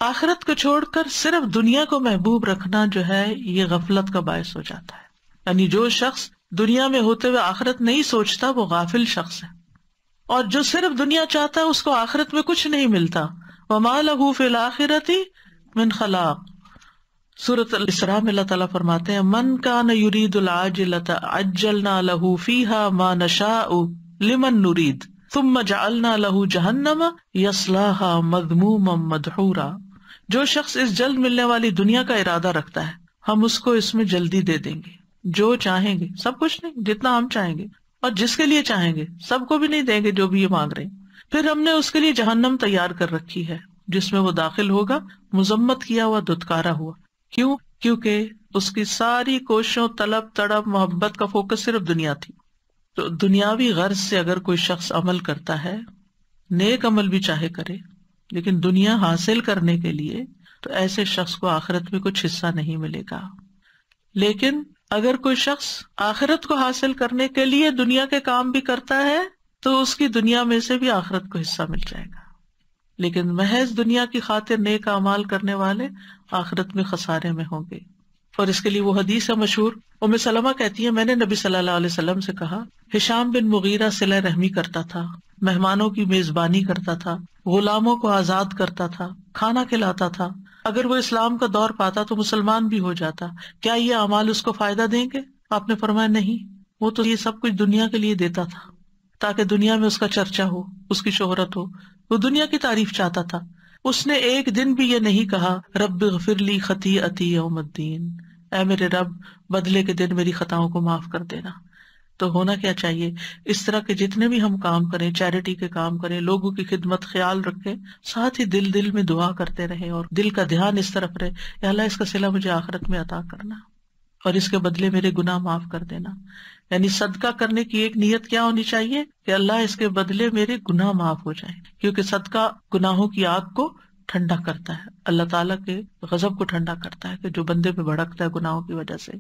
آخرت کو چھوڑ کر صرف دنیا کو محبوب رکھنا جو ہے یہ غفلت کا باعث ہو جاتا ہے. یعنی جو شخص دنیا میں ہوتے ہوئے آخرت نہیں سوچتا وہ غافل شخص ہے، اور جو صرف دنیا چاہتا ہے اس کو آخرت میں کچھ نہیں ملتا. وَمَا لَهُ فِي الْآخِرَةِ مِنْ خَلَاقٍ. سورۃ الاسراء میں اللہ تعالیٰ فرماتے ہیں من کان یرید العاجلۃ عجلنا له فیہا ما نشاء لمن نرید ثم جعلنا له جہنم یصلاها مذموما مدحورا. جو شخص اس جلد ملنے والی دنیا کا ارادہ رکھتا ہے ہم اس کو اس میں جلدی دے دیں گے، جو چاہیں گے، سب کچھ نہیں، جتنا ہم چاہیں گے اور جس کے لیے چاہیں گے سب کو بھی نہیں دیں گے جو بھی یہ مانگ رہے ہیں. پھر ہم نے اس کے لیے جہنم تیار کر رکھی ہے جس میں وہ داخل ہوگا مذمت کیا ہوا، دھتکارا ہوا. کیوں؟ کیونکہ اس کی ساری کوششوں، طلب تڑپ، محبت کا فوکس صرف دنیا تھی. تو دنیاوی غرض سے اگر کوئی شخص عمل کرتا ہے، نیک عمل بھی چاہے کرے، لیکن دنیا حاصل کرنے کے لیے، تو ایسے شخص کو آخرت میں کچھ حصہ نہیں ملے گا. لیکن اگر کوئی شخص آخرت کو حاصل کرنے کے لیے دنیا کے کام بھی کرتا ہے تو اس کی دنیا میں سے بھی آخرت کو حصہ مل جائے گا. لیکن محض دنیا کی خاطر نیک اعمال کرنے والے آخرت میں خسارے میں ہوں گے. اور اس کے لیے وہ حدیث ہے مشہور، ام سلمہ کہتی ہے میں نے نبی صلی اللہ علیہ وسلم سے کہا، ہشام بن مغیرہ صلہ رحمی کرتا تھا، مہمانوں کی میزبانی کرتا تھا، غلاموں کو آزاد کرتا تھا، کھانا کھلاتا تھا. اگر وہ اسلام کا دور پاتا تو مسلمان بھی ہو جاتا، کیا یہ اعمال اس کو فائدہ دیں گے؟ آپ نے فرمایا نہیں، وہ تو یہ سب کچھ دنیا کے لیے دیتا تھا تاکہ دنیا میں اس کا چرچا ہو، اس کی شہرت ہو، وہ دنیا کی تعریف چاہتا تھا. اس نے ایک دن بھی یہ نہیں کہا رب اغفر لی خطیئتی یوم الدین، اے میرے رب بدلے کے دن میری خطاؤں کو معاف کر دینا. تو ہونا کیا چاہیے، اس طرح کے جتنے بھی ہم کام کریں، چیریٹی کے کام کریں، لوگوں کی خدمت خیال رکھیں، ساتھ ہی دل میں دعا کرتے رہیں اور دل کا دھیان اس طرف رہے، یا اللہ اس کا صلہ مجھے آخرت میں عطا کرنا اور اس کے بدلے میرے گناہ معاف کر دینا. یعنی صدقہ کرنے کی ایک نیت کیا ہونی چاہیے کہ اللہ اس کے بدلے میرے گناہ معاف ہو جائیں، کیونکہ صدقہ گناہوں کی آگ کو ٹھنڈا کرتا ہے، اللہ تعالیٰ کے غضب کو ٹھنڈا کرتا ہے کہ جو بندے پہ بھڑکتا ہے گناہوں کی وجہ سے.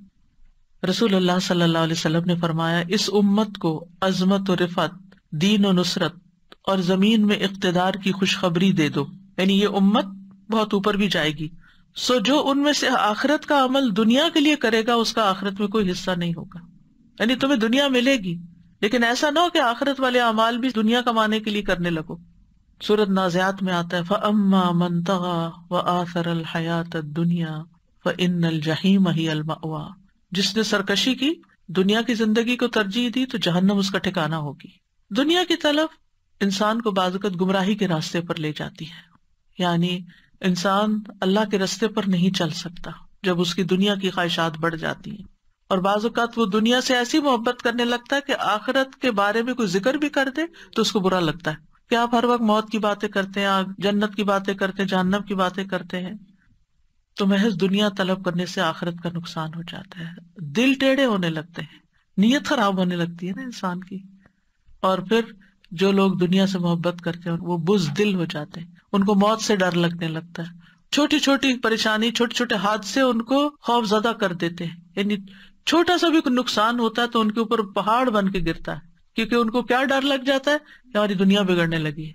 رسول اللہ صلی اللہ علیہ وسلم نے فرمایا اس امت کو عظمت و رفعت، دین و نصرت اور زمین میں اقتدار کی خوشخبری دے دو. یعنی یہ امت بہت اوپر بھی جائے گی. سو جو ان میں سے آخرت کا عمل دنیا کے لیے کرے گا اس کا آخرت میں کوئی حصہ نہیں ہوگا. یعنی تمہیں دنیا ملے گی لیکن ایسا نہ ہو کہ آخرت والے اعمال بھی دنیا کمانے کے لیے کرنے لگو. سورۃ نازعات میں آتا ہے فَأَمَّا مَن طَغَىٰ وَآثَرَ الْحَيَاةَ الدُّنْيَا فَإِنَّ الْجَحِيمَ هِيَ الْمَأْوَىٰ. جس نے سرکشی کی، دنیا کی زندگی کو ترجیح دی تو جہنم اس کا ٹھکانہ ہوگی. دنیا کی طلب انسان کو بعض اوقات گمراہی کے راستے پر لے جاتی ہے، یعنی انسان اللہ کے راستے پر نہیں چل سکتا جب اس کی دنیا کی خواہشات بڑھ جاتی ہیں. اور بعض اوقات وہ دنیا سے ایسی محبت کرنے لگتا ہے کہ آخرت کے بارے میں کوئی ذکر بھی کر دے تو اس کو برا لگتا ہے کہ آپ ہر وقت موت کی باتیں کرتے ہیں، جنت کی باتیں کرتے ہیں، جہنم کی باتیں کرتے ہیں. تو محض دنیا طلب کرنے سے آخرت کا نقصان ہو جاتا ہے، دل ٹیڑھے ہونے لگتے ہیں، نیت خراب ہونے لگتی ہے نا انسان کی. اور پھر جو لوگ دنیا سے محبت کرتے ہیں وہ بزدل ہو جاتے ہیں، ان کو موت سے ڈر لگنے لگتا ہے. چھوٹی چھوٹی پریشانی، چھوٹے چھوٹے حادثے ان کو خوف زدہ کر دیتے ہیں. یعنی چھوٹا سا بھی کوئی نقصان ہوتا ہے تو ان کے اوپر پہاڑ بن کے گرتا ہے، کیونکہ ان کو کیا ڈر لگ جاتا ہے کہ ہماری دنیا بگڑنے لگی ہے.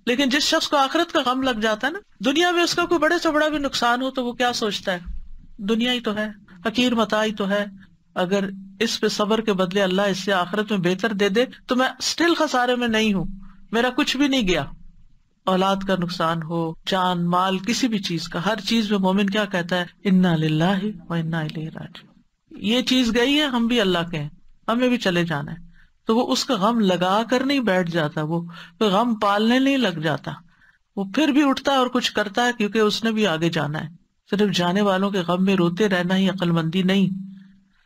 لیکن جس شخص کو آخرت کا غم لگ جاتا ہے نا، دنیا میں اس کا کوئی بڑے سے بڑا بھی نقصان ہو تو وہ کیا سوچتا ہے، دنیا ہی تو ہے، حقیر متاع ہی تو ہے، اگر اس پہ صبر کے بدلے اللہ اس سے آخرت میں بہتر دے دے تو میں اسٹل خسارے میں نہیں ہوں، میرا کچھ بھی نہیں گیا. اولاد کا نقصان ہو، جان مال، کسی بھی چیز کا، ہر چیز میں مومن کیا کہتا ہے، انا للہ و انا الیہ راجعون. یہ چیز گئی ہے، ہم بھی اللہ کے ہیں، ہمیں بھی چلے جانا ہے. تو وہ اس کا غم لگا کر نہیں بیٹھ جاتا، وہ غم پالنے نہیں لگ جاتا، وہ پھر بھی اٹھتا ہے اور کچھ کرتا ہے کیونکہ اس نے بھی آگے جانا ہے. صرف جانے والوں کے غم میں روتے رہنا ہی عقل مندی نہیں،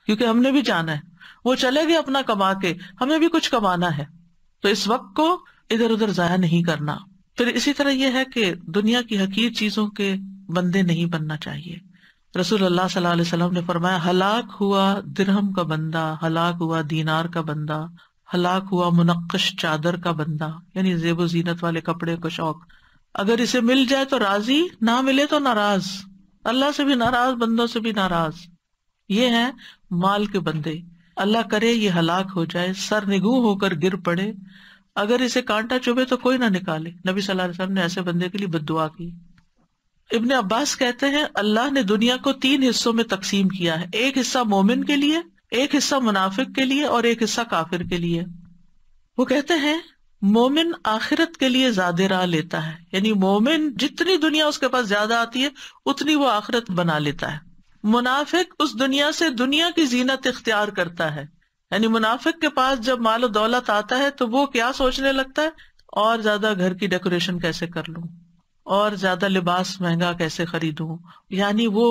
کیونکہ ہم نے بھی جانا ہے. وہ چلے گئے اپنا کما کے، ہمیں بھی کچھ کمانا ہے، تو اس وقت کو ادھر ادھر ضائع نہیں کرنا. پھر اسی طرح یہ ہے کہ دنیا کی حقیر چیزوں کے بندے نہیں بننا چاہیے. رسول اللہ صلی اللہ علیہ وسلم نے فرمایا ہلاک ہوا درہم کا بندہ، ہلاک ہوا دینار کا بندہ، ہلاک ہوا منقش چادر کا بندہ، یعنی زیب و زینت والے کپڑے کا شوق. اگر اسے مل جائے تو راضی، نہ ملے تو ناراض، اللہ سے بھی ناراض، بندوں سے بھی ناراض. یہ ہیں مال کے بندے. اللہ کرے یہ ہلاک ہو جائے، سر نگوں ہو کر گر پڑے، اگر اسے کانٹا چبھے تو کوئی نہ نکالے. نبی صلی اللہ علیہ وسلم نے ایسے بندے کے لیے بد دعا کی. ابن عباس کہتے ہیں اللہ نے دنیا کو 3 حصوں میں تقسیم کیا ہے، ایک حصہ مومن کے لیے، ایک حصہ منافق کے لیے اور ایک حصہ کافر کے لیے۔ وہ کہتے ہیں مومن آخرت کے لیے زیادہ راہ لیتا ہے، یعنی مومن جتنی دنیا اس کے پاس زیادہ آتی ہے اتنی وہ آخرت بنا لیتا ہے۔ منافق اس دنیا سے دنیا کی زینت اختیار کرتا ہے، یعنی منافق کے پاس جب مال و دولت آتا ہے تو وہ کیا سوچنے لگتا ہے، اور زیادہ گھر کی ڈیکوریشن کیسے کر لوں، اور زیادہ لباس مہنگا کیسے خریدوں، یعنی وہ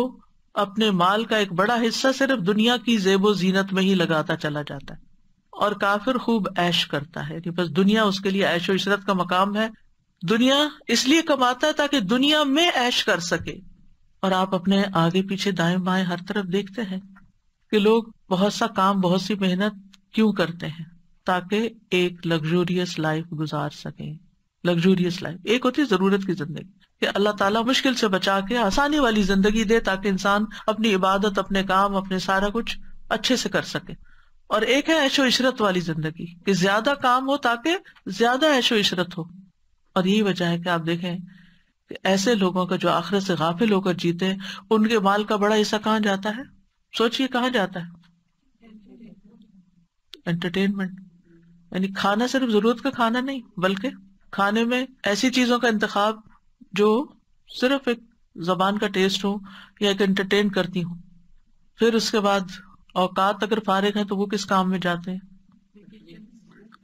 اپنے مال کا ایک بڑا حصہ صرف دنیا کی زیب و زینت میں ہی لگاتا چلا جاتا ہے۔ اور کافر خوب عیش کرتا ہے کہ بس دنیا اس کے لیے عیش و عشرت کا مقام ہے، دنیا اس لیے کماتا ہے تاکہ دنیا میں عیش کر سکے۔ اور آپ اپنے آگے پیچھے دائیں بائیں ہر طرف دیکھتے ہیں کہ لوگ بہت سا کام، بہت سی محنت کیوں کرتے ہیں، تاکہ ایک لگژوریس لائف گزار سکیں۔ لگژوریس لائف ایک ہوتی ہے ضرورت کی زندگی، کہ اللہ تعالیٰ مشکل سے بچا کے آسانی والی زندگی دے تاکہ انسان اپنی عبادت، اپنے کام، اپنے سارا کچھ اچھے سے کر سکے۔ اور ایک ہے عیش و عشرت والی زندگی، کہ زیادہ کام ہو تاکہ زیادہ عیش و عشرت ہو۔ اور یہی وجہ ہے کہ آپ دیکھیں کہ ایسے لوگوں کا جو آخرت سے غافل ہو کر جیتے ہیں، ان کے مال کا بڑا حصہ کہاں جاتا ہے؟ سوچئے کہاں جاتا ہے؟ انٹرٹینمنٹ، یعنی کھانا صرف ضرورت کا کھانا نہیں، بلکہ کھانے میں ایسی چیزوں کا انتخاب جو صرف ایک زبان کا ٹیسٹ ہو یا ایک انٹرٹین کرتی ہوں۔ پھر اس کے بعد اوقات اگر فارغ ہیں تو وہ کس کام میں جاتے ہیں؟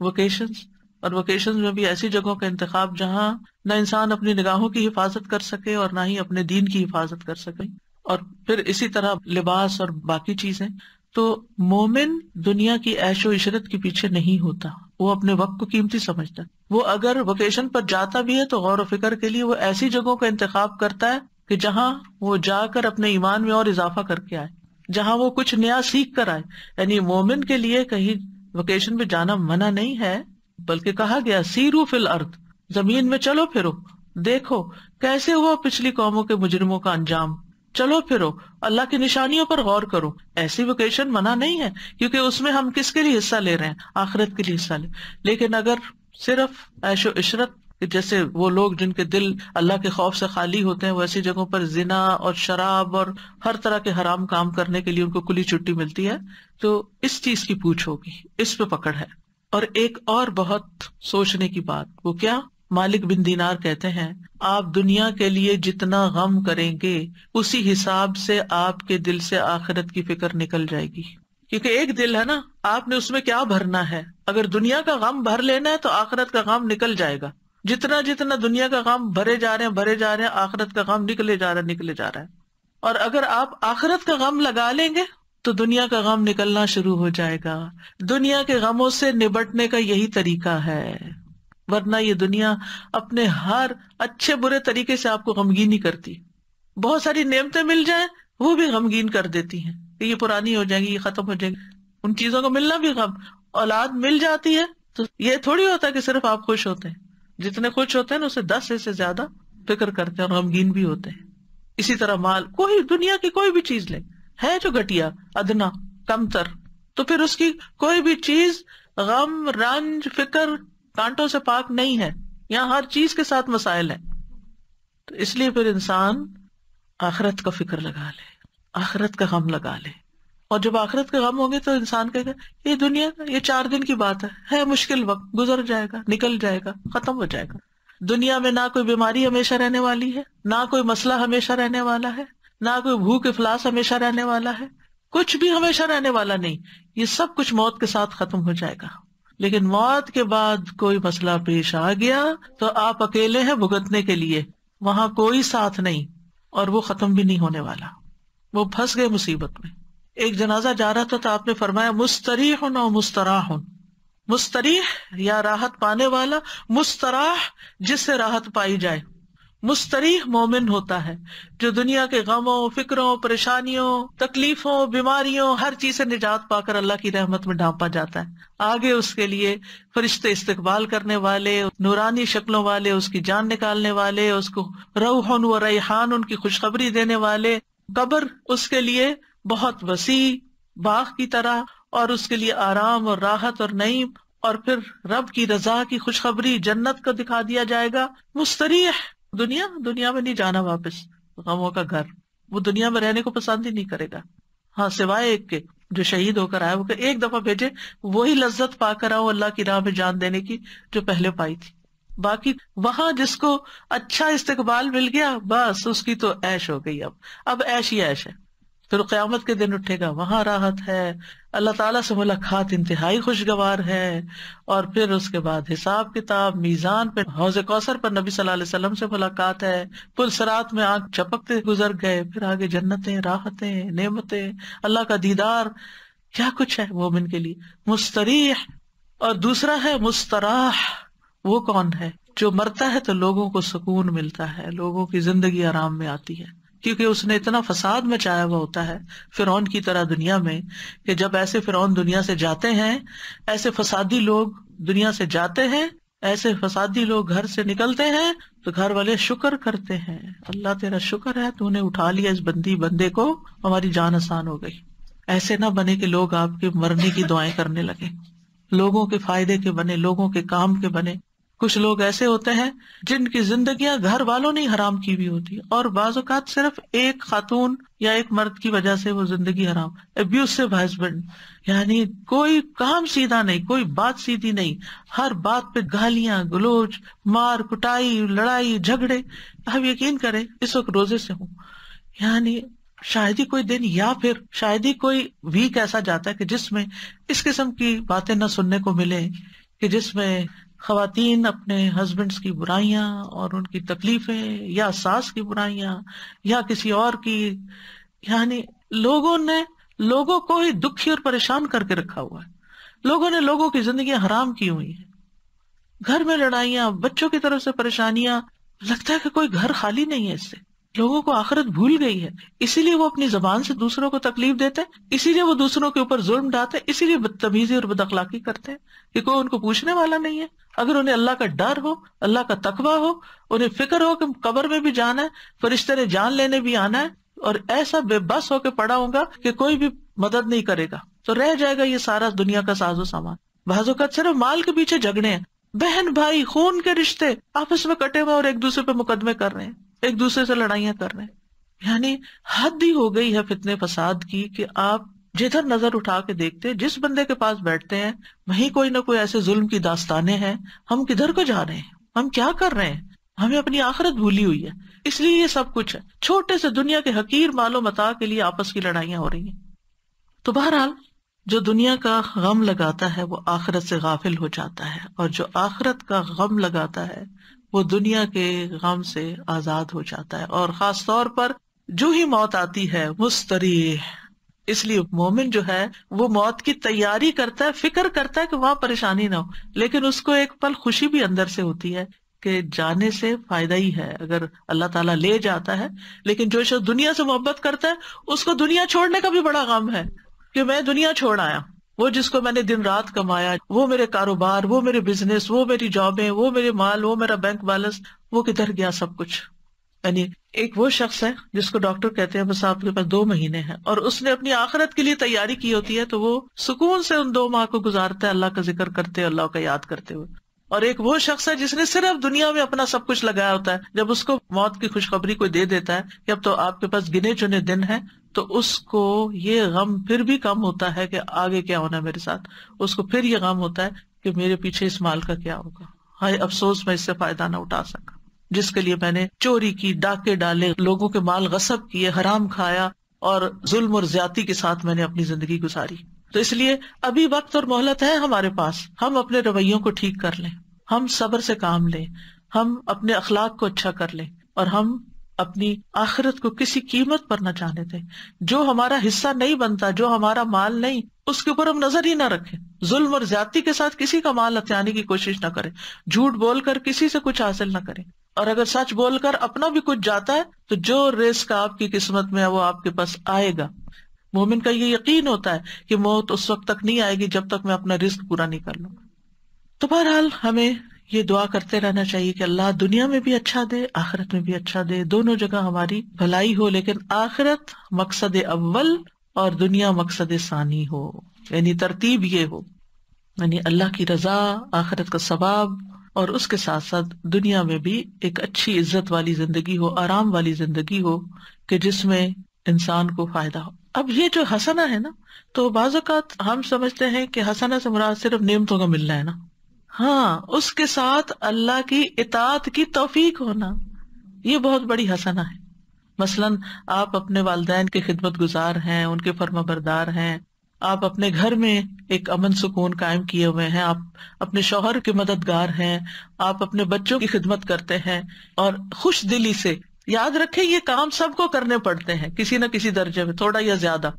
ویکیشنز۔ اور ویکیشنز میں بھی ایسی جگہوں کا انتخاب جہاں نہ انسان اپنی نگاہوں کی حفاظت کر سکے اور نہ ہی اپنے دین کی حفاظت کر سکے، اور پھر اسی طرح لباس اور باقی چیزیں۔ تو مومن دنیا کی عیش و عشرت کے پیچھے نہیں ہوتا، وہ اپنے وقت کو قیمتی سمجھتا ہے۔ وہ اگر ویکیشن پر جاتا بھی ہے تو غور و فکر کے لیے وہ ایسی جگہوں کا انتخاب کرتا ہے کہ جہاں وہ جا کر اپنے ایمان میں اور اضافہ کر کے آئے، جہاں وہ کچھ نیا سیکھ کر آئے۔ یعنی مومن کے لیے کہیں ویکیشن پہ جانا منع نہیں ہے، بلکہ کہا گیا سیرو فی الارض، زمین میں چلو پھرو، دیکھو کیسے ہوا پچھلی قوموں کے مجرموں کا انجام، چلو پھرو، اللہ کی نشانیوں پر غور کرو۔ ایسی ویکیشن منع نہیں ہے، کیونکہ اس میں ہم کس کے لیے حصہ لے رہے ہیں؟ آخرت کے لیے حصہ لے۔ لیکن اگر صرف عیش و عشرت، جیسے وہ لوگ جن کے دل اللہ کے خوف سے خالی ہوتے ہیں، وہ ایسی جگہوں پر زنا اور شراب اور ہر طرح کے حرام کام کرنے کے لیے ان کو کھلی چھٹی ملتی ہے، تو اس چیز کی پوچھ ہوگی، اس پہ پکڑ ہے۔ اور ایک اور بہت سوچنے کی بات، وہ کیا؟ مالک بن دینار کہتے ہیں آپ دنیا کے لیے جتنا غم کریں گے اسی حساب سے آپ کے دل سے آخرت کی فکر نکل جائے گی، کیونکہ ایک دل ہے نا، آپ نے اس میں کیا بھرنا ہے۔ اگر دنیا کا غم بھر لینا ہے تو آخرت کا غم نکل جائے گا۔ جتنا جتنا دنیا کا غم بھرے جا رہے ہیں آخرت کا غم نکلے جا رہا ہے۔ اور اگر آپ آخرت کا غم لگا لیں گے تو دنیا کا غم نکلنا شروع ہو جائے گا۔ دنیا کے غموں سے نبٹنے کا یہی طریقہ ہے، ورنہ یہ دنیا اپنے ہر اچھے برے طریقے سے آپ کو غمگین ہی کرتی۔ بہت ساری نعمتیں مل جائیں وہ بھی غمگین کر دیتی ہیں کہ یہ پرانی ہو جائیں گی، یہ ختم ہو جائیں گی۔ ان چیزوں کا ملنا بھی غم۔ اولاد مل جاتی ہے تو یہ تھوڑی ہوتا کہ صرف آپ خوش ہوتے ہیں، جتنے خوش ہوتے ہیں نا اسے 10 سے زیادہ فکر کرتے ہیں اور غمگین بھی ہوتے ہیں۔ اسی طرح مال، کوئی دنیا کی کوئی بھی چیز لیں، ہے جو گھٹیا، ادنا، کم تر، تو پھر اس کی کوئی بھی چیز غم، رنج، فکر، کانٹوں سے پاک نہیں ہے۔ یہاں ہر چیز کے ساتھ مسائل ہیں۔ تو اس لیے پھر انسان آخرت کا فکر لگا لے، آخرت کا غم لگا لے۔ اور جب آخرت کا غم ہوگے تو انسان کہے گا یہ دنیا کا یہ 4 دن کی بات ہے مشکل وقت، گزر جائے گا، نکل جائے گا، ختم ہو جائے گا۔ دنیا میں نہ کوئی بیماری ہمیشہ رہنے والی ہے، نہ کوئی مسئلہ ہمیشہ رہنے والا ہے، نہ کوئی بھوک افلاس ہمیشہ رہنے والا ہے، کچھ بھی ہمیشہ رہنے والا نہیں۔ یہ سب کچھ موت کے ساتھ ختم ہو جائے گا۔ لیکن موت کے بعد کوئی مسئلہ پیش آ گیا تو آپ اکیلے ہیں بھگتنے کے لیے، وہاں کوئی ساتھ نہیں، اور وہ ختم بھی نہیں ہونے والا۔ وہ پھنس گئے مصیبت میں۔ ایک جنازہ جا رہا تھا تو آپ نے فرمایا مستریح و مستراح، مستریح یا راحت پانے والا، مستراح جس سے راحت پائی جائے۔ مستریح مومن ہوتا ہے جو دنیا کے غموں، فکروں، پریشانیوں، تکلیفوں، بیماریوں، ہر چیز سے نجات پا کر اللہ کی رحمت میں ڈھانپا جاتا ہے۔ آگے اس کے لیے فرشتے استقبال کرنے والے، نورانی شکلوں والے، اس کی جان نکالنے والے، اس کو روح و ریحان، ان کی خوشخبری دینے والے۔ قبر اس کے لیے بہت وسیع باغ کی طرح، اور اس کے لیے آرام اور راحت اور نعیم، اور پھر رب کی رضا کی خوشخبری، جنت کو دکھا دیا جائے گا۔ مستریح، دنیا میں نہیں جانا واپس، غموں کا گھر، وہ دنیا میں رہنے کو پسند ہی نہیں کرے گا. ہاں سوائے ایک کے جو شہید ہو کر آیا، وہ کہ ایک دفعہ بھیجے وہی لذت پا کر آؤ اللہ کی راہ میں جان دینے کی جو پہلے پائی تھی. باقی وہاں جس کو اچھا استقبال مل گیا بس اس کی تو عیش ہو گئی. اب عیش ہی عیش ہے. پھر قیامت کے دن اٹھے گا، وہاں راحت ہے، اللہ تعالیٰ سے ملاقات انتہائی خوشگوار ہے. اور پھر اس کے بعد حساب کتاب، میزان پہ حوض کوثر پر نبی صلی اللہ علیہ وسلم سے ملاقات ہے، پل صراط میں آنکھ چپکتے گزر گئے، پھر آگے جنتیں، راحتیں، نعمتیں، اللہ کا دیدار، کیا کچھ ہے مومن کے لیے. مستریح. اور دوسرا ہے مستراح. وہ کون ہے؟ جو مرتا ہے تو لوگوں کو سکون ملتا ہے، لوگوں کی زندگی آرام میں آتی ہے، کیونکہ اس نے اتنا فساد مچایا ہوا ہوتا ہے فرعون کی طرح دنیا میں، کہ جب ایسے فرعون دنیا سے جاتے ہیں، ایسے فسادی لوگ دنیا سے جاتے ہیں، ایسے فسادی لوگ گھر سے نکلتے ہیں تو گھر والے شکر کرتے ہیں، اللہ تیرا شکر ہے تو نے اٹھا لیا اس بندے کو، ہماری جان آسان ہو گئی. ایسے نہ بنے کہ لوگ آپ کے مرنے کی دعائیں کرنے لگے، لوگوں کے فائدے کے بنے، لوگوں کے کام کے بنے. کچھ لوگ ایسے ہوتے ہیں جن کی زندگیاں گھر والوں نے حرام کی ہوئی ہوتی ہے، اور بعض اوقات صرف ایک خاتون یا ایک مرد کی وجہ سے وہ زندگی حرام. ابیوسو ہسبینڈ، یعنی کوئی کام سیدھا نہیں، کوئی بات سیدھی نہیں، ہر بات پہ گالیاں گلوچ، مار کٹائی، لڑائی جھگڑے. آپ یقین کریں اس وقت روزے سے ہوں، یعنی شاید ہی کوئی دن یا پھر شاید ہی کوئی ویک ایسا جاتا ہے کہ جس میں اس قسم کی باتیں نہ سننے کو ملے، کہ جس میں خواتین اپنے ہسبینڈس کی برائیاں اور ان کی تکلیفیں، یا ساس کی برائیاں، یا کسی اور کی، یعنی لوگوں نے لوگوں کو ہی دکھی اور پریشان کر کے رکھا ہوا ہے. لوگوں نے لوگوں کی زندگیاں حرام کی ہوئی ہیں، گھر میں لڑائیاں، بچوں کی طرف سے پریشانیاں. لگتا ہے کہ کوئی گھر خالی نہیں ہے. اس سے لوگوں کو آخرت بھول گئی ہے، اسی لیے وہ اپنی زبان سے دوسروں کو تکلیف دیتے، اسی لیے وہ دوسروں کے اوپر ظلم ڈالتے، اسی لیے بدتمیزی اور بد اخلاقی کرتے ہیں کہ کوئی ان کو پوچھنے والا نہیں ہے. اگر انہیں اللہ کا ڈر ہو، اللہ کا تقویٰ ہو، انہیں فکر ہو کہ قبر میں بھی جانا ہے، فرشتے نے جان لینے بھی آنا ہے، اور ایسا بے بس ہو کے پڑا ہوگا کہ کوئی بھی مدد نہیں کرے گا، تو رہ جائے گا یہ سارا دنیا کا ساز و سامان. بعض اوقات صرف مال کے پیچھے جھگڑے ہیں، بہن بھائی خون کے رشتے آپس میں کٹے ہوئے اور ایک دوسرے پہ مقدمے کر رہے ہیں، ایک دوسرے سے لڑائیاں کر رہے ہیں. یعنی حد ہی ہو گئی ہے فتنے فساد کی کہ آپ جدھر نظر اٹھا کے دیکھتے جس بندے کے پاس بیٹھتے ہیں وہیں کوئی نہ کوئی ایسے ظلم کی داستانیں ہیں. ہم کدھر کو جا رہے ہیں؟ ہم کیا کر رہے ہیں؟ ہمیں اپنی آخرت بھولی ہوئی ہے، اس لیے یہ سب کچھ ہے. چھوٹے سے دنیا کے حقیر مال و متاع کے لیے آپس کی لڑائیاں ہو رہی ہیں. تو بہرحال جو دنیا کا غم لگاتا ہے وہ آخرت سے غافل ہو جاتا ہے، اور جو آخرت کا غم لگاتا ہے وہ دنیا کے غم سے آزاد ہو جاتا ہے. اور خاص طور پر جو ہی موت آتی ہے مستریح. اس لیے مومن جو ہے وہ موت کی تیاری کرتا ہے، فکر کرتا ہے کہ وہاں پریشانی نہ ہو، لیکن اس کو ایک پل خوشی بھی اندر سے ہوتی ہے کہ جانے سے فائدہ ہی ہے اگر اللہ تعالیٰ لے جاتا ہے. لیکن جو شخص دنیا سے محبت کرتا ہے اس کو دنیا چھوڑنے کا بھی بڑا غم ہے کہ میں دنیا چھوڑ آیا. وہ جس کو میں نے دن رات کمایا، وہ میرے کاروبار، وہ میرے بزنس، وہ میری جابیں، وہ میرے مال، وہ میرا بینک بیلنس، وہ کدھر گیا سب کچھ. یعنی ایک وہ شخص ہے جس کو ڈاکٹر کہتے ہیں بس آپ کے پاس 2 مہینے ہیں، اور اس نے اپنی آخرت کے لیے تیاری کی ہوتی ہے تو وہ سکون سے ان 2 ماہ کو گزارتا ہے اللہ کا ذکر کرتے، اللہ کا یاد کرتے ہوئے. اور ایک وہ شخص ہے جس نے صرف دنیا میں اپنا سب کچھ لگایا ہوتا ہے، جب اس کو موت کی خوشخبری کوئی دے دیتا ہے کہ اب تو آپ کے پاس گنے چنے دن ہیں، تو اس کو یہ غم پھر بھی کم ہوتا ہے کہ آگے کیا ہونا ہے میرے ساتھ. اس کو پھر یہ غم ہوتا ہے کہ میرے پیچھے اس مال کا کیا ہوگا، ہائے افسوس میں اس سے فائدہ نہ اٹھا سکا، جس کے لیے میں نے چوری کی، ڈاکے ڈالے، لوگوں کے مال غصب کیے، حرام کھایا، اور ظلم اور زیادتی کے ساتھ میں نے اپنی زندگی گزاری. تو اس لیے ابھی وقت اور مہلت ہے ہمارے پاس، ہم اپنے رویوں کو ٹھیک کر لیں، ہم صبر سے کام لیں، ہم اپنے اخلاق کو اچھا کر لیں، اور ہم اپنی آخرت کو کسی قیمت پر نہ جانے دیں. جو ہمارا حصہ نہیں بنتا، جو ہمارا مال نہیں، اس کے اوپر ہم نظر ہی نہ رکھیں. ظلم اور زیادتی کے ساتھ کسی کا مال ہتھیانے کی کوشش نہ کریں، جھوٹ بول کر کسی سے کچھ حاصل نہ کریں، اور اگر سچ بول کر اپنا بھی کچھ جاتا ہے تو جو رزق آپ کی قسمت میں ہے وہ آپ کے پاس آئے گا. مومن کا یہ یقین ہوتا ہے کہ موت اس وقت تک نہیں آئے گی جب تک میں اپنا رزق پورا نہیں کر لوں. تو بہرحال ہمیں یہ دعا کرتے رہنا چاہیے کہ اللہ دنیا میں بھی اچھا دے، آخرت میں بھی اچھا دے، دونوں جگہ ہماری بھلائی ہو، لیکن آخرت مقصد اول اور دنیا مقصد ثانی ہو. یعنی ترتیب یہ ہو، یعنی اللہ کی رضا، آخرت کا ثواب اور اس کے ساتھ ساتھ دنیا میں بھی ایک اچھی عزت والی زندگی ہو، آرام والی زندگی ہو کہ جس میں انسان کو فائدہ ہو۔ اب یہ جو حسنہ ہے نا، تو بعض اوقات ہم سمجھتے ہیں کہ حسنہ سے مراد صرف نعمتوں کا ملنا ہے نا، ہاں اس کے ساتھ اللہ کی اطاعت کی توفیق ہونا، یہ بہت بڑی حسنہ ہے۔ مثلاً آپ اپنے والدین کے خدمت گزار ہیں، ان کے فرما بردار ہیں، آپ اپنے گھر میں ایک امن سکون قائم کیے ہوئے ہیں، آپ اپنے شوہر کے مددگار ہیں، آپ اپنے بچوں کی خدمت کرتے ہیں اور خوش دلی سے۔ یاد رکھیں یہ کام سب کو کرنے پڑتے ہیں کسی نہ کسی درجے میں، تھوڑا یا زیادہ،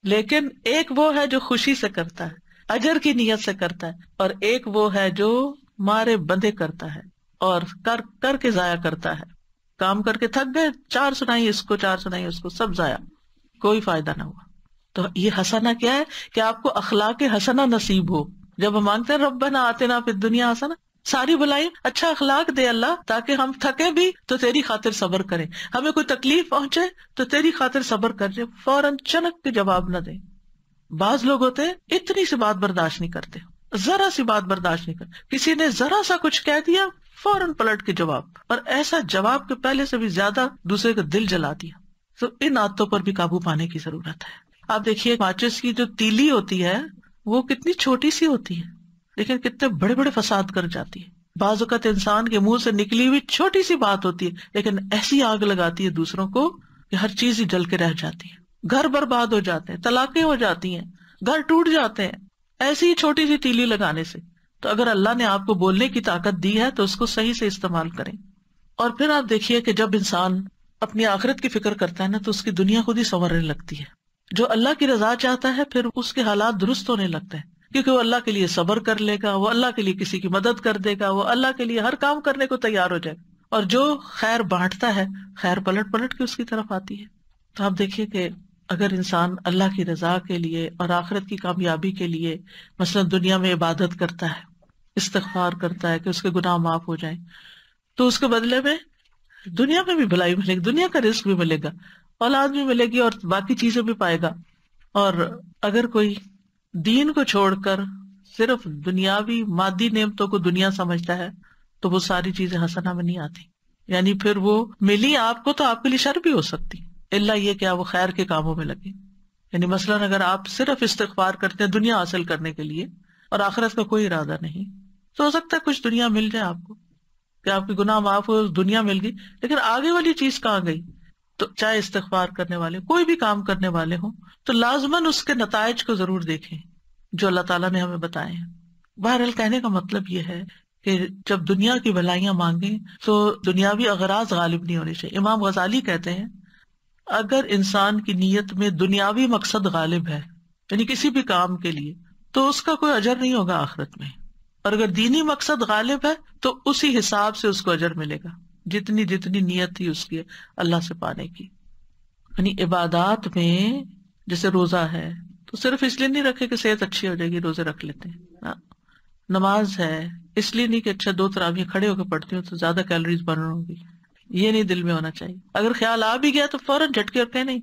لیکن ایک وہ ہے جو خوشی سے کرتا ہے، اجر کی نیت سے کرتا ہے، اور ایک وہ ہے جو مارے بندے کرتا ہے اور کر کے ضائع کرتا ہے۔ کام کر کے تھک گئے، چار سنائی اس کو، چار سنائی اس کو، سب ضائع، کوئی فائدہ نہ ہوا۔ تو یہ حسنہ کیا ہے کہ آپ کو اخلاق حسنہ نصیب ہو۔ جب ہم مانگتے ہیں ربنا آتنا فی الدنیا حسنہ، ساری بلائی اچھا اخلاق دے اللہ، تاکہ ہم تھکے بھی تو تیری خاطر صبر کریں، ہمیں کوئی تکلیف پہنچے تو تیری خاطر صبر کر جائے، فوراً چنک کے جواب نہ دیں۔ بعض لوگ ہوتے ہیں اتنی سی بات برداشت نہیں کرتے، ذرا سی بات برداشت نہیں کرتے، کسی نے ذرا سا کچھ کہہ دیا فوراً پلٹ کے جواب، اور ایسا جواب کے پہلے سے بھی زیادہ دوسرے کا دل جلا دیا۔ تو ان عادتوں پر بھی قابو پانے کی ضرورت ہے۔ آپ دیکھیے ماچس کی جو تیلی ہوتی ہے وہ کتنی چھوٹی سی ہوتی ہے، لیکن کتنے بڑے بڑے فساد کر جاتی ہے۔ بعض اوقات انسان کے منہ سے نکلی ہوئی چھوٹی سی بات ہوتی ہے، لیکن ایسی آگ لگاتی ہے دوسروں کو کہ ہر چیز ہی جل کے رہ جاتی ہے، گھر برباد ہو جاتے ہیں، طلاقیں ہو جاتی ہیں، گھر ٹوٹ جاتے ہیں، ایسی ہی چھوٹی سی تیلی لگانے سے۔ تو اگر اللہ نے آپ کو بولنے کی طاقت دی ہے تو اس کو صحیح سے استعمال کریں۔ اور پھر آپ دیکھیے کہ جب انسان اپنی آخرت کی فکر کرتا ہے نا، تو اس کی دنیا خود ہی سنورنے لگتی ہے۔ جو اللہ کی رضا چاہتا ہے پھر اس کے حالات درست ہونے لگتے ہیں، کیونکہ وہ اللہ کے لیے صبر کر لے گا، وہ اللہ کے لیے کسی کی مدد کر دے گا، وہ اللہ کے لیے ہر کام کرنے کو تیار ہو جائے گا، اور جو خیر بانٹتا ہے خیر پلٹ پلٹ کے اس کی طرف آتی ہے۔ تو آپ دیکھیے کہ اگر انسان اللہ کی رضا کے لیے اور آخرت کی کامیابی کے لیے مثلا دنیا میں عبادت کرتا ہے، استغفار کرتا ہے کہ اس کے گناہ معاف ہو جائیں، تو اس کے بدلے میں دنیا میں بھی بھلائی ملے گی، دنیا کا رزق بھی ملے گا، اولاد بھی ملے گی اور باقی چیزیں بھی پائے گا۔ اور اگر کوئی دین کو چھوڑ کر صرف دنیاوی مادی نعمتوں کو دنیا سمجھتا ہے تو وہ ساری چیزیں حسنہ میں نہیں آتی، یعنی پھر وہ ملی آپ کو تو آپ کے لیے شر بھی ہو سکتی، الا یہ کہ وہ خیر کے کاموں میں لگے۔ یعنی مثلاً اگر آپ صرف استغفار کرتے ہیں دنیا حاصل کرنے کے لیے اور آخرت کا کوئی ارادہ نہیں، تو ہو سکتا ہے کچھ دنیا مل جائے آپ کو کہ آپ کے گناہ معاف ہو، دنیا مل گئی، لیکن آگے والی چیز کہاں گئی؟ تو چاہے استغفار کرنے والے کوئی بھی کام کرنے والے ہوں تو لازماً اس کے نتائج کو ضرور دیکھیں جو اللہ تعالیٰ نے ہمیں بتائے ہیں۔ بہرحال کہنے کا مطلب یہ ہے کہ جب دنیا کی بھلائیاں مانگیں تو دنیاوی اغراض غالب نہیں ہونے چاہیے۔ امام غزالی کہتے ہیں اگر انسان کی نیت میں دنیاوی مقصد غالب ہے، یعنی کسی بھی کام کے لیے، تو اس کا کوئی اجر نہیں ہوگا آخرت میں، اور اگر دینی مقصد غالب ہے تو اسی حساب سے اس کو اجر ملے گا، جتنی نیت تھی اس کی اللہ سے پانے کی۔ یعنی عبادات میں جیسے روزہ ہے تو صرف اس لیے نہیں رکھے کہ صحت اچھی ہو جائے گی روزے رکھ لیتے ہیں، نماز ہے اس لیے نہیں کہ اچھا 2 تراویح کھڑے ہو کے پڑھتی ہوں تو زیادہ کیلوریز برن ہوگی، یہ نہیں دل میں ہونا چاہیے۔ اگر خیال آ بھی گیا تو فوراً جھٹکے اور کہ نہیں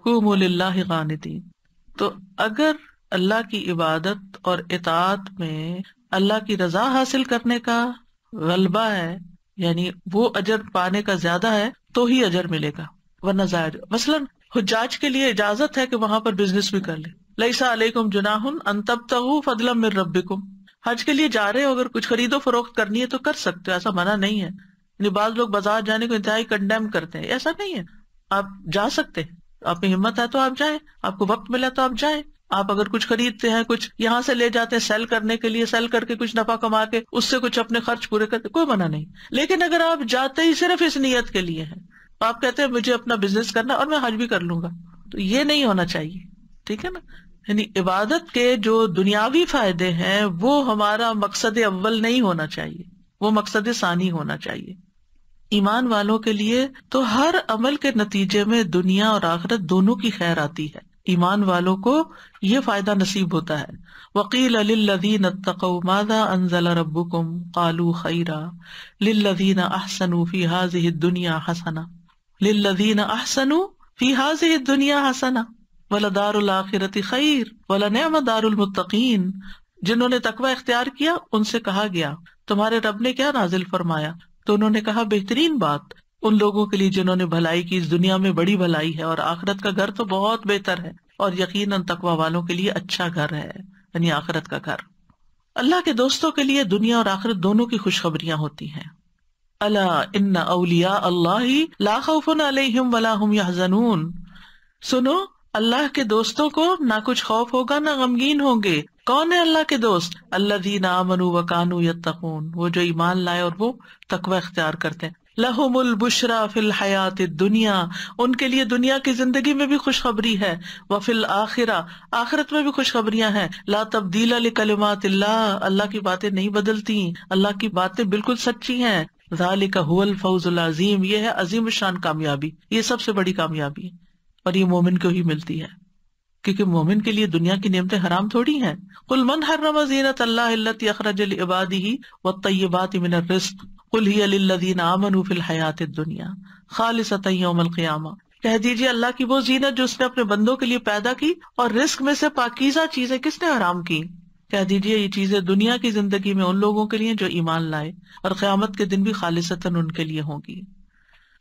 قوموا للہ قانتین۔ تو اگر اللہ کی عبادت اور اطاعت میں اللہ کی رضا حاصل کرنے کا غلبہ ہے، یعنی وہ اجر پانے کا زیادہ ہے، تو ہی اجر ملے گا، ورنہ ضائع۔ مثلاً حجاج کے لیے اجازت ہے کہ وہاں پر بزنس بھی کر لیں، لیس علیکم جناح ان تبتغوا فضلا من ربکم، حج کے لیے جا رہے ہو اگر کچھ خرید و فروخت کرنی ہے تو کر سکتے ہو، ایسا منع نہیں ہے۔ یعنی بعض لوگ بازار جانے کو انتہائی کنڈیم کرتے ہیں، ایسا نہیں ہے، آپ جا سکتے ہیں، آپ میں ہمت ہے تو آپ جائیں، آپ کو وقت ملا تو آپ جائیں۔ آپ اگر کچھ خریدتے ہیں، کچھ یہاں سے لے جاتے ہیں سیل کرنے کے لیے، سیل کر کے کچھ نفع کما کے اس سے کچھ اپنے خرچ پورے کرتے، کوئی منع نہیں۔ لیکن اگر آپ جاتے ہی صرف اس نیت کے لیے ہیں، آپ کہتے ہیں مجھے اپنا بزنس کرنا اور میں حج بھی کر لوں گا، تو یہ نہیں ہونا چاہیے، ٹھیک ہے نا۔ یعنی عبادت کے جو دنیاوی فائدے ہیں وہ ہمارا مقصد اول نہیں ہونا چاہیے، وہ مقصد ثانی ہونا چاہیے۔ ایمان والوں کے لیے تو ہر عمل کے نتیجے میں دنیا اور آخرت دونوں کی خیر آتی ہے، ایمان والوں کو یہ فائدہ نصیب ہوتا ہے۔ وقیل للذین اتقوا ماذا انزل ربکم قالوا خیرا للذین احسنوا فی ہذہ الدنیا حسنہ للذین احسنوا فی ہذہ الدنیا حسنہ ولدار الآخرۃ خیر ولنعم دار المتقین۔ جنہوں نے تقوی اختیار کیا ان سے کہا گیا تمہارے رب نے کیا نازل فرمایا؟ تو انہوں نے کہا بہترین بات ان لوگوں کے لیے جنہوں نے بھلائی کی، اس دنیا میں بڑی بھلائی ہے اور آخرت کا گھر تو بہت بہتر ہے، اور یقیناً تقوی والوں کے لیے اچھا گھر ہے، یعنی آخرت کا گھر۔ اللہ کے دوستوں کے لیے دنیا اور آخرت دونوں کی خوشخبریاں ہوتی ہیں۔ الا ان اولیاء اللہ لا خوف علیہم ولا هم یحزنون، سنو اللہ کے دوستوں کو نہ کچھ خوف ہوگا نہ غمگین ہوں گے۔ کون ہے اللہ کے دوست؟ الذین آمنوا وکانوا یتقون، وہ جو ایمان لائے اور وہ تقوی اختیار کرتے ہیں۔ لہم البشری فی الحیاۃ الدنیا، ان کے لیے دنیا کی زندگی میں بھی خوشخبری ہے، وفی الآخرہ، آخرت میں بھی خوشخبریاں ہیں۔ لا تبدیل لکلمات اللہ، اللہ کی باتیں نہیں بدلتی، اللہ کی باتیں بالکل سچی ہیں۔ ذالک ھو الفوز العظیم، یہ ہے عظیم الشان کامیابی، یہ سب سے بڑی کامیابی ہے، اور یہ مومن کو ہی ملتی ہے، کیونکہ مومن کے لیے دنیا کی نعمتیں حرام تھوڑی ہیں۔ قل من حرم زینۃ اللہ التی اخرج لعبادہ والطیبات من الرزق قل ہی للذین آمنوا فی الحیاۃ الدنیا خالصۃ یوم القیامہ، کہہ دیجیے اللہ کی وہ زینت جو اس نے اپنے بندوں کے لیے پیدا کی اور رزق میں سے پاکیزہ چیزیں کس نے حرام کی؟ کہہ دیجیے یہ چیزیں دنیا کی زندگی میں ان لوگوں کے لیے جو ایمان لائے، اور قیامت کے دن بھی خالصتاً ان کے لیے ہوں گی۔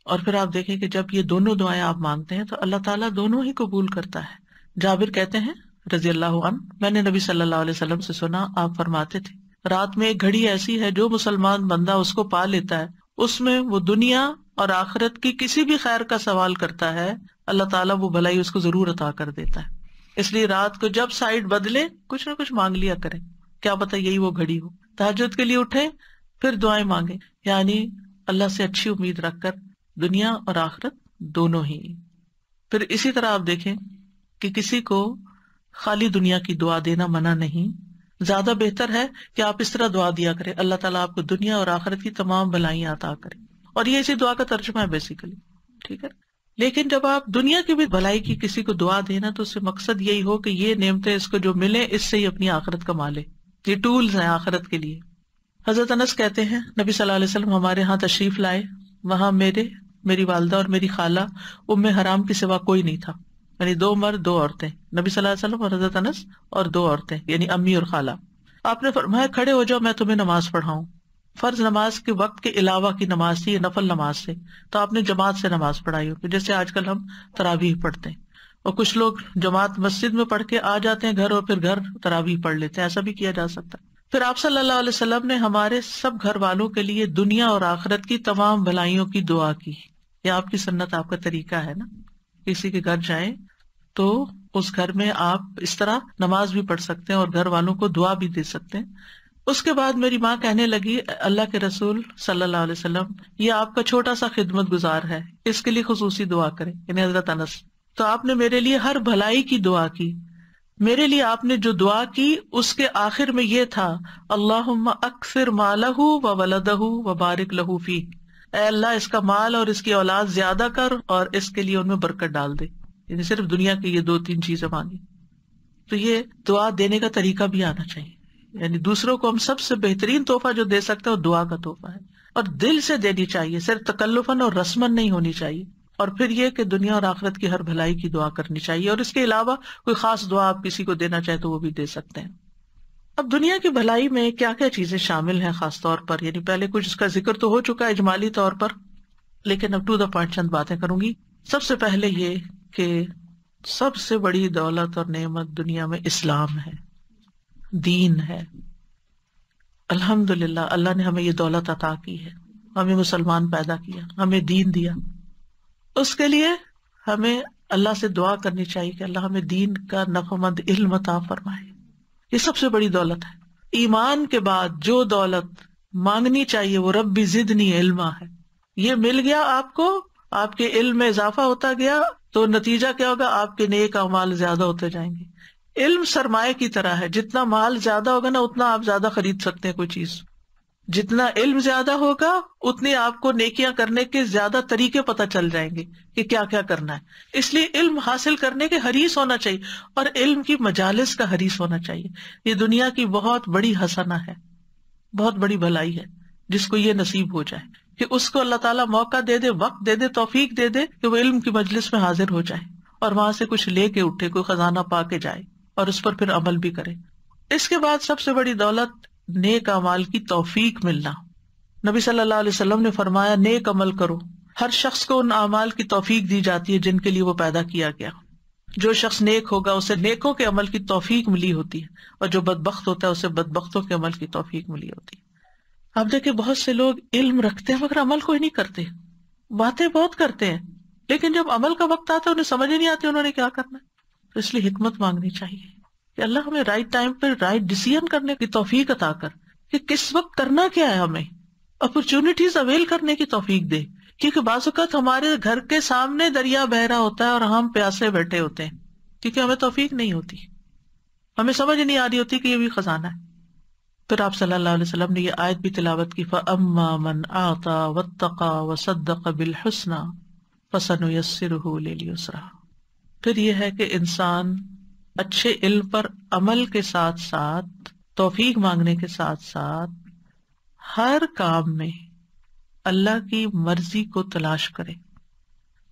اور پھر آپ دیکھیں کہ جب یہ دونوں دعائیں آپ مانگتے ہیں تو اللہ تعالیٰ دونوں ہی قبول کرتا ہے۔ جابر کہتے ہیں رضی اللہ عنہ، میں نے نبی صلی اللہ علیہ وسلم سے سنا، آپ فرماتے تھے رات میں ایک گھڑی ایسی ہے جو مسلمان بندہ اس کو پا لیتا ہے، اس میں وہ دنیا اور آخرت کی کسی بھی خیر کا سوال کرتا ہے، اللہ تعالیٰ وہ بھلائی اس کو ضرور عطا کر دیتا ہے۔ اس لیے رات کو جب سائڈ بدلے کچھ نہ کچھ مانگ لیا کریں، کیا پتہ یہی وہ گھڑی ہو۔ تہجد کے لیے اٹھیں پھر دعائیں مانگیں، یعنی اللہ سے اچھی امید رکھ کر دنیا اور آخرت دونوں ہی۔ پھر اسی طرح آپ دیکھیں کہ کسی کو خالی دنیا کی دعا دینا منع نہیں، زیادہ بہتر ہے کہ آپ اس طرح دعا دیا کریں، اللہ تعالیٰ آپ کو دنیا اور آخرت کی تمام بھلائیاں عطا کرے، اور یہ اسی دعا کا ترجمہ ہے بیسیکلی، ٹھیک ہے۔ لیکن جب آپ دنیا کی بھی بھلائی کی کسی کو دعا دینا تو اس سے مقصد یہی ہو کہ یہ نعمتیں اس کو جو ملے اس سے ہی اپنی آخرت کما لے، یہ ٹولز ہیں آخرت کے لیے۔ حضرت انس کہتے ہیں نبی صلی اللہ علیہ وسلم ہمارے ہاں تشریف لائے، وہاں میری والدہ اور میری خالہ ام حرام کے سوا کوئی نہیں تھا، یعنی 2 مرد 2 عورتیں، نبی صلی اللہ علیہ وسلم اور حضرت انس اور 2 عورتیں، یعنی امی اور خالہ۔ آپ نے فرمایا کھڑے ہو جاؤ میں تمہیں نماز پڑھاؤں۔ فرض نماز کے وقت کے علاوہ کی نماز تھی، یہ نفل نماز سے، تو آپ نے جماعت سے نماز پڑھائی ہوگی، جیسے آج کل ہم تراویح پڑھتے ہیں، اور کچھ لوگ جماعت مسجد میں پڑھ کے آ جاتے ہیں گھر اور پھر گھر تراویح پڑھ لیتے ہیں، ایسا بھی کیا جا سکتا ہے۔ پھر آپ صلی اللہ علیہ وسلم نے ہمارے سب گھر والوں کے لیے دنیا اور آخرت کی تمام بھلائیوں کی دعا کی۔ یہ آپ کی سنت، آپ کا طریقہ ہے نا، کسی کے گھر جائیں تو اس گھر میں آپ اس طرح نماز بھی پڑھ سکتے ہیں اور گھر والوں کو دعا بھی دے سکتے ہیں۔ اس کے بعد میری ماں کہنے لگی اللہ کے رسول صلی اللہ علیہ وسلم یہ آپ کا چھوٹا سا خدمت گزار ہے، اس کے لیے خصوصی دعا کریں، یعنی حضرت انس، تو آپ نے میرے لیے ہر بھلائی کی دعا کی۔ میرے لیے آپ نے جو دعا کی اس کے آخر میں یہ تھا اللہم اکثر مالہ و ولدہ و بارک لہ فیہ، اے اللہ اس کا مال اور اس کی اولاد زیادہ کر اور اس کے لیے ان میں برکت ڈال دے، یعنی صرف دنیا کی یہ 2-3 چیزیں مانگی۔ تو یہ دعا دینے کا طریقہ بھی آنا چاہیے، یعنی دوسروں کو ہم سب سے بہترین تحفہ جو دے سکتے ہیں وہ دعا کا تحفہ ہے، اور دل سے دینی چاہیے، صرف تکلفاً اور رسماً نہیں ہونی چاہیے۔ اور پھر یہ کہ دنیا اور آخرت کی ہر بھلائی کی دعا کرنی چاہیے، اور اس کے علاوہ کوئی خاص دعا آپ کسی کو دینا چاہے تو وہ بھی دے سکتے ہیں۔ اب دنیا کی بھلائی میں کیا کیا چیزیں شامل ہیں خاص طور پر، یعنی پہلے کچھ اس کا ذکر تو ہو چکا ہے اجمالی طور پر، لیکن اب ٹو دا پوائنٹ چند باتیں کروں گی۔ سب سے پہلے یہ کہ سب سے بڑی دولت اور نعمت دنیا میں اسلام ہے، دین ہے۔ الحمدللہ اللہ نے ہمیں یہ دولت عطا کی ہے، ہمیں مسلمان پیدا کیا، ہمیں دین دیا، اس کے لیے ہمیں اللہ سے دعا کرنی چاہیے کہ اللہ ہمیں دین کا نفعمند علم عطا فرمائے، یہ سب سے بڑی دولت ہے۔ ایمان کے بعد جو دولت مانگنی چاہیے وہ ربی زدنی علما ہے، یہ مل گیا آپ کو، آپ کے علم میں اضافہ ہوتا گیا تو نتیجہ کیا ہوگا، آپ کے نیک اعمال زیادہ ہوتے جائیں گے۔ علم سرمایہ کی طرح ہے، جتنا مال زیادہ ہوگا نا اتنا آپ زیادہ خرید سکتے ہیں کوئی چیز، جتنا علم زیادہ ہوگا اتنی آپ کو نیکیاں کرنے کے زیادہ طریقے پتہ چل جائیں گے کہ کیا کیا کرنا ہے۔ اس لیے علم حاصل کرنے کے حریص ہونا چاہیے، اور علم کی مجالس کا حریص ہونا چاہیے۔ یہ دنیا کی بہت بڑی حسنہ ہے، بہت بڑی بھلائی ہے جس کو یہ نصیب ہو جائے کہ اس کو اللہ تعالیٰ موقع دے دے، وقت دے دے، توفیق دے دے کہ وہ علم کی مجلس میں حاضر ہو جائے اور وہاں سے کچھ لے کے اٹھے، کوئی خزانہ پا کے جائے اور اس پر پھر عمل بھی کرے۔ اس کے بعد سب سے بڑی دولت نیک اعمال کی توفیق ملنا. نبی صلی اللہ علیہ وسلم نے فرمایا نیک عمل کرو. ہر شخص کو ان اعمال کی توفیق دی جاتی ہے جن کے لیے وہ پیدا کیا گیا. جو شخص نیک ہوگا اسے نیکوں کے عمل کی توفیق ملی ہوتی ہے، اور جو بدبخت ہوتا ہے اسے بدبختوں کے عمل کی توفیق ملی ہوتی ہے. آپ دیکھیں بہت سے لوگ علم رکھتے ہیں مگر عمل کوئی نہیں کرتے، باتیں بہت کرتے ہیں لیکن جب عمل کا وقت آتا ہے انہیں سمجھ ہی نہیں آتی انہوں نے کیا کرنا ہے. تو اس لیے حکمت مانگنی چاہیے کہ اللہ ہمیں رائٹ ٹائم پہ رائٹ ڈیسیژن کرنے کی توفیق عطا کر، کہ کس وقت کرنا کیا ہے، ہمیں اپرچونٹیز اویل کرنے کی توفیق دے. کیونکہ بعض اوقات ہمارے گھر کے سامنے دریا بہ رہا ہوتا ہے اور ہم پیاسے بیٹھے ہوتے ہیں کیونکہ ہمیں توفیق نہیں ہوتی، ہمیں سمجھ نہیں آ رہی ہوتی کہ یہ بھی خزانہ ہے. پھر آپ صلی اللہ علیہ وسلم نے یہ آیت بھی تلاوت کی، فَأَمَّا مَنْ أَعْطَى وَاتَّقَى وَصَدَّقَ بِالْحُسْنَى فَسَنُيَسِّرُهُ لِلْيُسْرَى. پھر یہ ہے کہ انسان اچھے علم پر عمل کے ساتھ ساتھ، توفیق مانگنے کے ساتھ ساتھ، ہر کام میں اللہ کی مرضی کو تلاش کرے،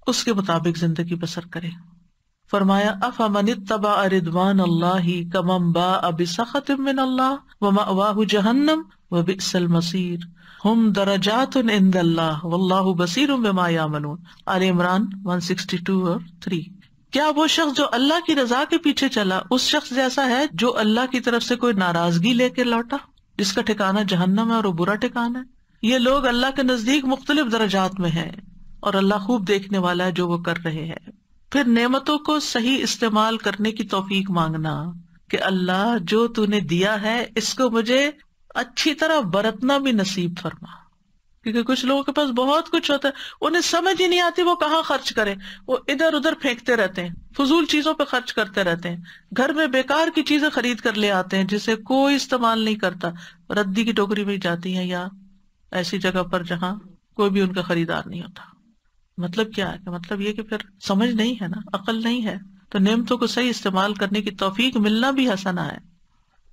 اس کے مطابق زندگی بسر کرے. فرمایا افمن اتبع رضوان اللہ کمن باء بسخط من اللہ ومأواہ جہنم وبئس المصیر ہم درجات عند اللہ واللہ بصیر بما یعملون. آل عمران 162 اور 3. کیا وہ شخص جو اللہ کی رضا کے پیچھے چلا اس شخص جیسا ہے جو اللہ کی طرف سے کوئی ناراضگی لے کے لوٹا جس کا ٹھکانہ جہنم ہے اور وہ برا ٹھکانہ ہے؟ یہ لوگ اللہ کے نزدیک مختلف درجات میں ہیں اور اللہ خوب دیکھنے والا ہے جو وہ کر رہے ہیں. پھر نعمتوں کو صحیح استعمال کرنے کی توفیق مانگنا کہ اللہ جو تو نے دیا ہے اس کو مجھے اچھی طرح برتنا بھی نصیب فرما. کیونکہ کچھ لوگوں کے پاس بہت کچھ ہوتا ہے انہیں سمجھ ہی نہیں آتی وہ کہاں خرچ کرے، وہ ادھر ادھر پھینکتے رہتے ہیں، فضول چیزوں پہ خرچ کرتے رہتے ہیں، گھر میں بیکار کی چیزیں خرید کر لے آتے ہیں جسے کوئی استعمال نہیں کرتا، ردی کی ٹوکری میں جاتی ہیں یا ایسی جگہ پر جہاں کوئی بھی ان کا خریدار نہیں ہوتا. مطلب کیا ہے کہ مطلب یہ کہ پھر سمجھ نہیں ہے نا، عقل نہیں ہے. تو نعمتوں کو صحیح استعمال کرنے کی توفیق ملنا بھی حسنہ ہے.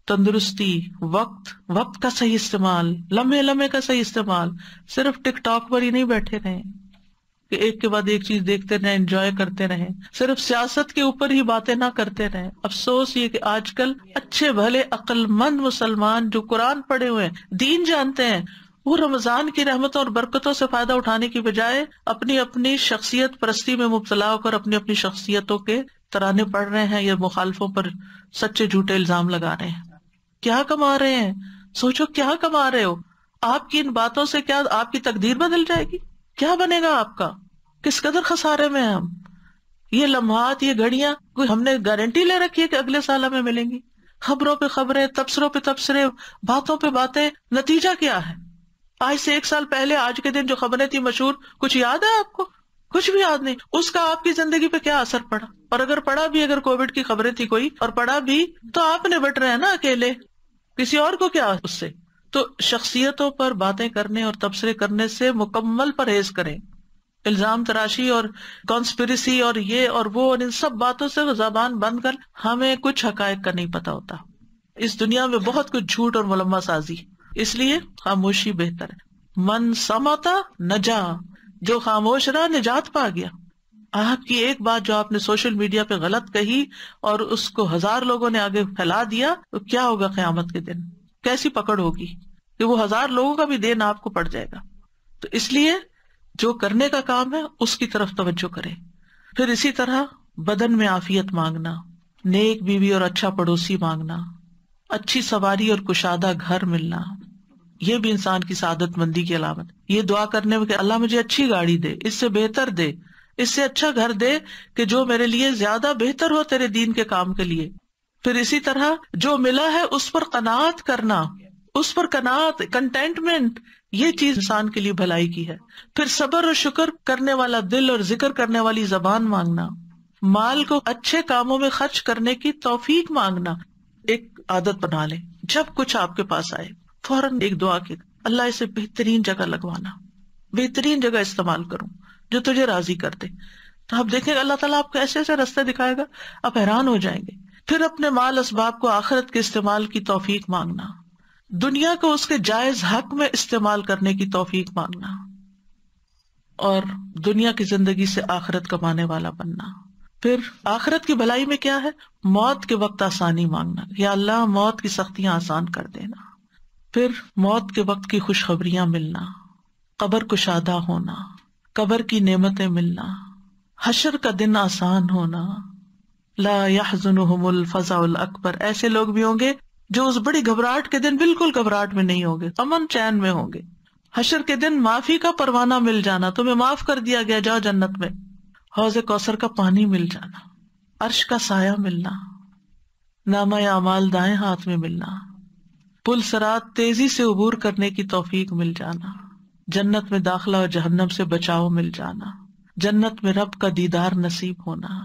تندرستی، وقت کا صحیح استعمال، لمحے کا صحیح استعمال. صرف ٹک ٹاک پر ہی نہیں بیٹھے رہیں کہ ایک کے بعد ایک چیز دیکھتے رہیں، انجوائے کرتے رہیں. صرف سیاست کے اوپر ہی باتیں نہ کرتے رہیں. افسوس یہ کہ آج کل اچھے بھلے عقل مند مسلمان جو قرآن پڑھے ہوئے ہیں، دین جانتے ہیں، وہ رمضان کی رحمتوں اور برکتوں سے فائدہ اٹھانے کی بجائے اپنی شخصیت پرستی میں مبتلا ہو کر اپنی شخصیتوں کے ترانے پڑھ رہے ہیں یا مخالفوں پر سچے جھوٹے الزام لگا رہے ہیں. کیا کما رہے ہیں؟ سوچو کیا کما رہے ہو؟ آپ کی ان باتوں سے کیا آپ کی تقدیر بدل جائے گی؟ کیا بنے گا آپ کا؟ کس قدر خسارے میں ہیں ہم. یہ لمحات، یہ گھڑیاں کوئی ہم نے گارنٹی لے رکھی ہے کہ اگلے سال ہمیں ملیں گی؟ خبروں پہ خبریں، تبصروں پہ تبصرے، باتوں پہ باتیں. نتیجہ کیا ہے؟ آج سے 1 سال پہلے آج کے دن جو خبریں تھی مشہور، کچھ یاد ہے آپ کو؟ کچھ بھی یاد نہیں. اس کا آپ کی زندگی پہ کیا اثر پڑا؟ اور اگر پڑا بھی، اگر کووڈ کی خبریں تھی کوئی اور پڑا بھی، تو آپ نے بٹ رہے ہیں نا اکیلے، کسی اور کو کیا اس سے. تو شخصیتوں پر باتیں کرنے اور تبصرے کرنے سے مکمل پرہیز کریں. الزام تراشی اور کانسپریسی اور یہ اور وہ اور ان سب باتوں سے زبان بند کر. ہمیں کچھ حقائق کا نہیں پتا ہوتا. اس دنیا میں بہت کچھ جھوٹ اور ملمہ سازی، اس لیے خاموشی بہتر ہے. من سمتا نجا، جو خاموش رہا نجات پا گیا. آپ کی ایک بات جو آپ نے سوشل میڈیا پہ غلط کہی اور اس کو 1000 لوگوں نے آگے پھیلا دیا تو کیا ہوگا قیامت کے دن؟ کیسی پکڑ ہوگی کہ وہ 1000 لوگوں کا بھی دین آپ کو پڑ جائے گا. تو اس لیے جو کرنے کا کام ہے اس کی طرف توجہ کرے. پھر اسی طرح بدن میں عافیت مانگنا، نیک بیوی اور اچھا پڑوسی مانگنا، اچھی سواری اور کشادہ گھر ملنا، یہ بھی انسان کی سعادت مندی کی علامت. یہ دعا کرنے میں کہ اللہ مجھے اچھی گاڑی دے، اس سے بہتر دے، اس سے اچھا گھر دے کہ جو میرے لیے زیادہ بہتر ہو تیرے دین کے کام کے لیے. پھر اسی طرح جو ملا ہے اس پر قناعت کرنا، اس پر قناعت، کنٹینٹمنٹ، یہ چیز انسان کے لیے بھلائی کی ہے. پھر صبر اور شکر کرنے والا دل اور ذکر کرنے والی زبان مانگنا، مال کو اچھے کاموں میں خرچ کرنے کی توفیق مانگنا. ایک عادت بنا لیں، جب کچھ آپ کے پاس آئے فوراً ایک دعا کی، اللہ اسے بہترین جگہ لگوانا، بہترین جگہ استعمال کروں جو تجھے راضی کر دے. تو آپ دیکھیں اللہ تعالیٰ آپ کو ایسے ایسے راستے دکھائے گا، آپ حیران ہو جائیں گے. پھر اپنے مال اسباب کو آخرت کے استعمال کی توفیق مانگنا، دنیا کو اس کے جائز حق میں استعمال کرنے کی توفیق مانگنا، اور دنیا کی زندگی سے آخرت کمانے والا بننا. پھر آخرت کی بھلائی میں کیا ہے؟ موت کے وقت آسانی مانگنا، یا اللہ موت کی سختیاں آسان کر دینا. پھر موت کے وقت کی خوشخبریاں ملنا، قبر کشادہ ہونا، قبر کی نعمتیں ملنا، حشر کا دن آسان ہونا، لا يحزنهم الفزع الاکبر، ایسے لوگ بھی ہوں گے جو اس بڑی گھبراہٹ کے دن بالکل گھبراہٹ میں نہیں ہوں گے، امن چین میں ہوں گے۔ حشر کے دن معافی کا پروانہ مل جانا، تمہیں معاف کر دیا گیا، جاؤ جنت میں۔ حوض کوثر کا پانی مل جانا، عرش کا سایہ ملنا، نامہ اعمال دائیں ہاتھ میں ملنا، پل صراط تیزی سے عبور کرنے کی توفیق مل جانا، جنت میں داخلہ اور جہنم سے بچاؤ مل جانا، جنت میں رب کا دیدار نصیب ہونا،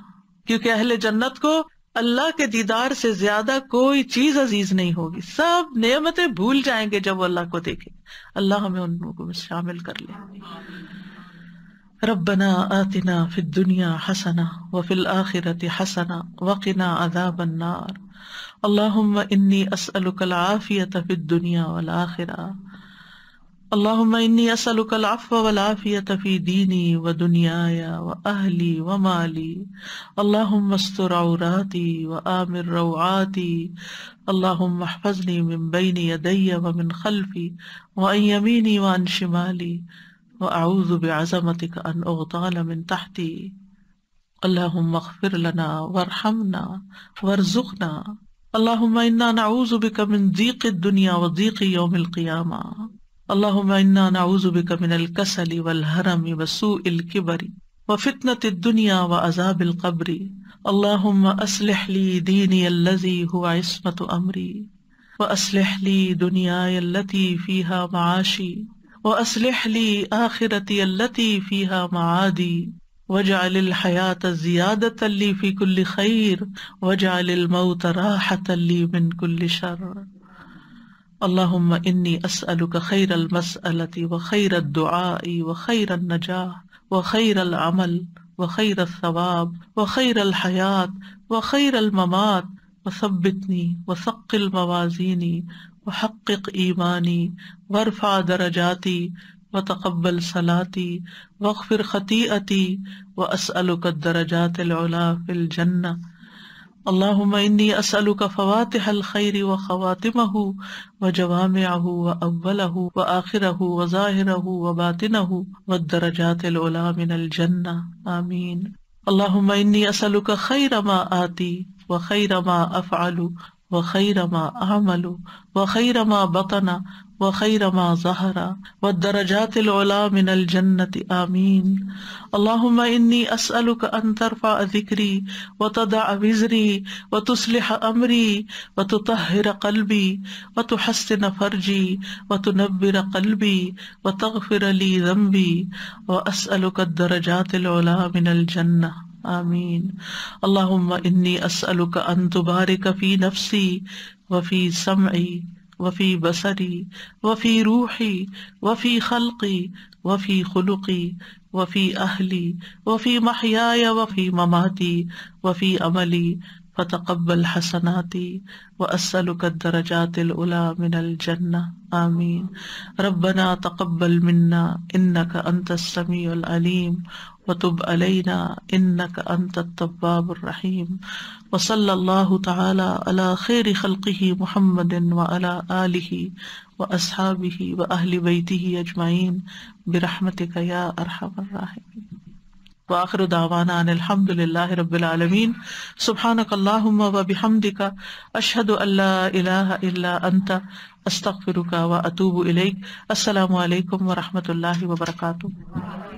کیونکہ اہل جنت کو اللہ کے دیدار سے زیادہ کوئی چیز عزیز نہیں ہوگی، سب نعمتیں بھول جائیں گے جب وہ اللہ کو دیکھیں۔ اللہ ہمیں ان لوگوں میں شامل کر لے۔ ربنا آتنا فی الدنیا حسنہ وفی الآخرۃ حسنہ وقنا عذاب النار۔ اللہم انی اسألک العافیۃ فی الدنیا والآخرہ۔ اللہم انی اسألک العفو والعافیۃ فی دینی ودنیای واہلی ومالی۔ اللہم استر عوراتی وآمن روعاتی۔ اللہم احفظنی من بین یدی ومن خلفی وعن یمینی وعن شمالی، وأعوذ بعظمتک ان اغتال من تحتی۔ اللہم اغفر لنا وارحمنا وارزقنا۔ اللہم انا نعوذ بک من ضیق الدنیا وضیق یوم القیامہ۔ اللہم انا نعوذ بک من الکسل والحرم وسوء الکبر وفتنة الدنیا وعذاب القبر۔ اللہم اصلح لی دینی الذی هو عصمۃ امری، واصلح لی دنیای التی فیہا معاشی، واصلح لی آخرتی التی فیہا معادی، واجعل الحیاة زیادۃ لی فی کل خیر، واجعل الموت راحۃ لی من کل شر۔ اللہم انی اسألک خیر المسألۃ وخیر الدعاء وخیر النجاح وخیر العمل وخیر الثواب وخیر الحیاة وخیر الممات، وثبتنی وثقل موازینی وحقق ایمانی وارفع درجاتی وتقبل صلاتی واغفر خطیئتی واسألک الدرجات العلی فی الجنہ۔ اللہم انی اسألک فواتح الخیر وخواتمہ وجوامعہ واولہ وآخرہ وظاہرہ وباطنہ والدرجات العلی من الجنہ، آمین۔ اللہم انی اسألک خیر ما آتی وخیر ما افعل وخیر ما اعمل وخیر ما بطن وخیر ما ظہر والدرجات العلی من الجنۃ، آمین۔ اللہم انی اسألک ان ترفع ذکری وتضع وزری وتصلح امری وتطہر قلبی وتحسن فرجی وتنور قلبی وتغفر لی ذنبی، واسألک الدرجات العلی من الجنہ، آمین۔ اللہم انی اسألک ان تبارک فی نفسی وفی سمعی وفی بصری وفی روحی وفی خلقی وفی خلقی وفی اہلی وفی محیای وفی مماتی وفی عملی، فتقبل حسناتی واسألک الدرجات العلی من الجنہ، آمین۔ ربنا تقبل منا انک انت السمیع العلیم وتب علینا انک انت التواب الرحیم، وصلی اللہ تعالی علی خیر خلقہ محمد وعلی آلہ واصحابہ واہل بیتہ اجمعین برحمتک یا ارحم الراحمین۔ وآخر دعوانا ان الحمد للہ رب العالمین۔ سبحانک اللہم وبحمدک، اشہد ان لا الہ الا انت، استغفرک واتوب الیک۔ السلام علیکم ورحمۃ اللہ وبرکاتہ۔